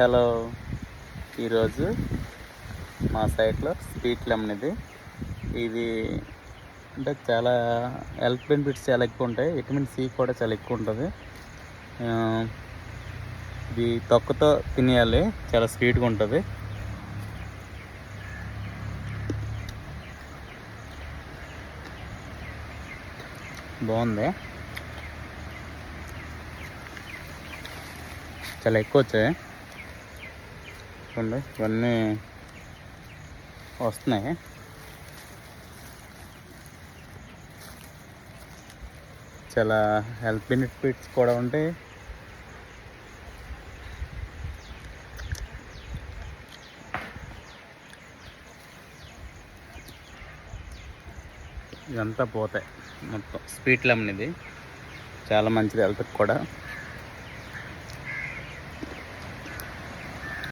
Hello, ఈరోజు మా సైట్లో స్వీట్ లెమన్ ఇది అంటే చాలా హెల్త్ బెనిఫిట్స్ చాలా ఎక్కువ ఉంటాయి. విటమిన్ సి కూడా చాలా ఎక్కువ ఉంటుంది. ఇది తొక్కతో తినేయాలి, చాలా స్వీట్గా ఉంటుంది. బాగుంది, చాలా ఎక్కువ వచ్చాయి. చూడండి, ఇవన్నీ వస్తున్నాయి. చాలా హెల్త్ బెనిఫిట్స్ కూడా ఉంటాయి. ఇదంతా పోతాయి మొత్తం. స్వీట్ లెమన్ ఇది చాలా మంచిది హెల్త్కి కూడా.